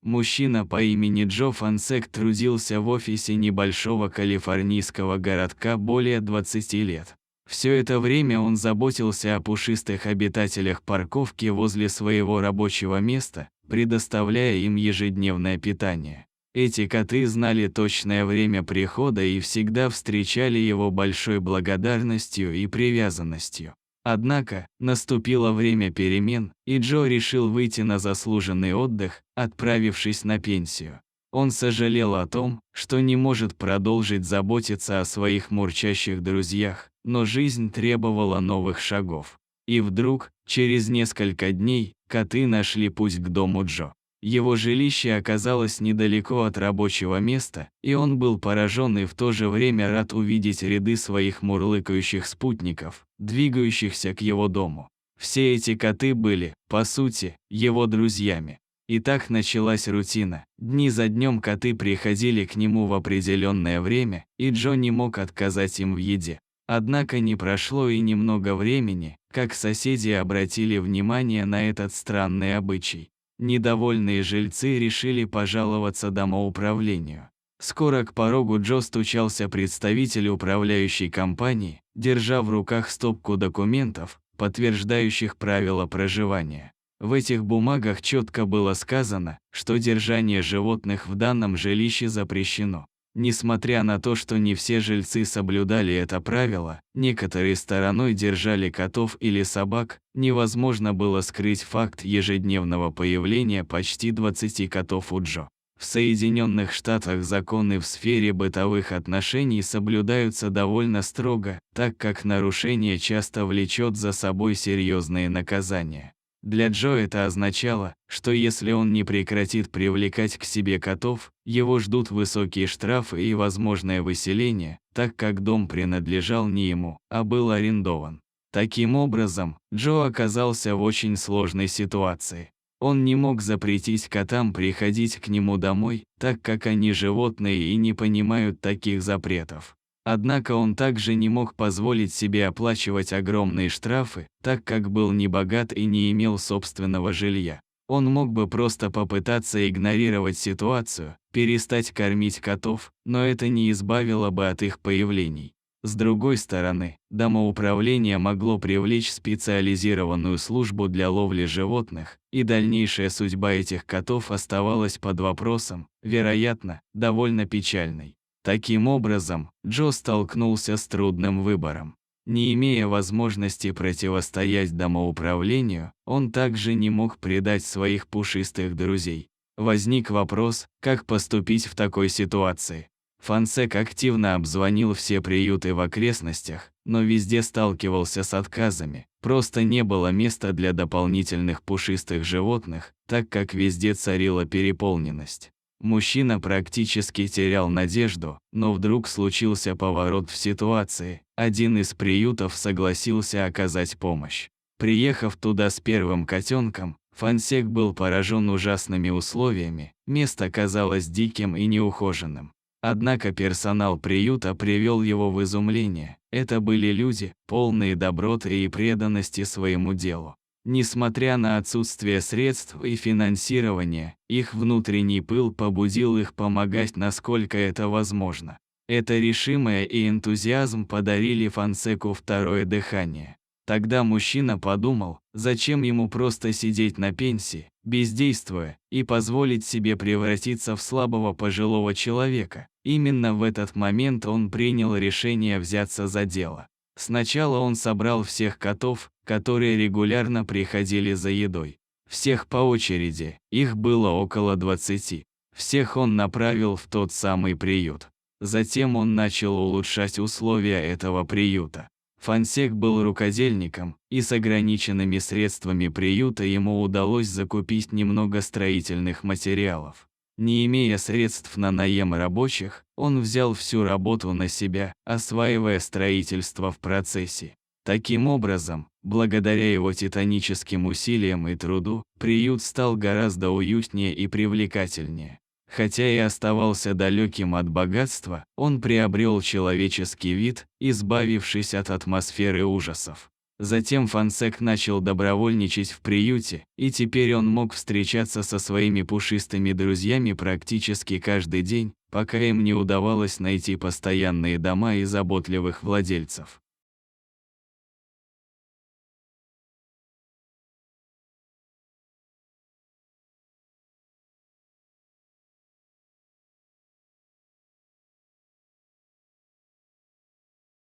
Мужчина по имени Джо Фонсек трудился в офисе небольшого калифорнийского городка более 20 лет. Все это время он заботился о пушистых обитателях парковки возле своего рабочего места, предоставляя им ежедневное питание. Эти коты знали точное время прихода и всегда встречали его большой благодарностью и привязанностью. Однако, наступило время перемен, и Джо решил выйти на заслуженный отдых, отправившись на пенсию. Он сожалел о том, что не может продолжить заботиться о своих мурчащих друзьях, но жизнь требовала новых шагов. И вдруг, через несколько дней, коты нашли путь к дому Джо. Его жилище оказалось недалеко от рабочего места, и он был поражен и в то же время рад увидеть ряды своих мурлыкающих спутников, двигающихся к его дому. Все эти коты были, по сути, его друзьями. И так началась рутина. Дни за днем коты приходили к нему в определенное время, и Джо не мог отказать им в еде. Однако не прошло и немного времени, как соседи обратили внимание на этот странный обычай. Недовольные жильцы решили пожаловаться домоуправлению. Скоро к порогу Джо стучался представитель управляющей компании, держа в руках стопку документов, подтверждающих правила проживания. В этих бумагах четко было сказано, что держание животных в данном жилище запрещено. Несмотря на то, что не все жильцы соблюдали это правило, некоторые стороной держали котов или собак, невозможно было скрыть факт ежедневного появления почти 20 котов у Джо. В Соединенных Штатах законы в сфере бытовых отношений соблюдаются довольно строго, так как нарушение часто влечет за собой серьезные наказания. Для Джо это означало, что если он не прекратит привлекать к себе котов, его ждут высокие штрафы и возможное выселение, так как дом принадлежал не ему, а был арендован. Таким образом, Джо оказался в очень сложной ситуации. Он не мог запретить котам приходить к нему домой, так как они животные и не понимают таких запретов. Однако он также не мог позволить себе оплачивать огромные штрафы, так как был небогат и не имел собственного жилья. Он мог бы просто попытаться игнорировать ситуацию, перестать кормить котов, но это не избавило бы от их появлений. С другой стороны, домоуправление могло привлечь специализированную службу для ловли животных, и дальнейшая судьба этих котов оставалась под вопросом, вероятно, довольно печальной. Таким образом, Джо столкнулся с трудным выбором. Не имея возможности противостоять домоуправлению, он также не мог предать своих пушистых друзей. Возник вопрос, как поступить в такой ситуации. Фонсек активно обзвонил все приюты в окрестностях, но везде сталкивался с отказами. Просто не было места для дополнительных пушистых животных, так как везде царила переполненность. Мужчина практически терял надежду, но вдруг случился поворот в ситуации. Один из приютов согласился оказать помощь. Приехав туда с первым котенком, Фонсек был поражен ужасными условиями, место казалось диким и неухоженным. Однако персонал приюта привел его в изумление. Это были люди, полные доброты и преданности своему делу. Несмотря на отсутствие средств и финансирования, их внутренний пыл побудил их помогать, насколько это возможно. Это решимое и энтузиазм подарили Фонсеку второе дыхание. Тогда мужчина подумал, зачем ему просто сидеть на пенсии, бездействуя, и позволить себе превратиться в слабого пожилого человека. Именно в этот момент он принял решение взяться за дело. Сначала он собрал всех котов, которые регулярно приходили за едой. Всех по очереди, их было около 20. Всех он направил в тот самый приют. Затем он начал улучшать условия этого приюта. Фонсек был рукодельником, и с ограниченными средствами приюта ему удалось закупить немного строительных материалов. Не имея средств на наем рабочих, он взял всю работу на себя, осваивая строительство в процессе. Таким образом, благодаря его титаническим усилиям и труду, приют стал гораздо уютнее и привлекательнее. Хотя и оставался далеким от богатства, он приобрел человеческий вид, избавившись от атмосферы ужасов. Затем Фонсек начал добровольничать в приюте, и теперь он мог встречаться со своими пушистыми друзьями практически каждый день, пока им не удавалось найти постоянные дома и заботливых владельцев.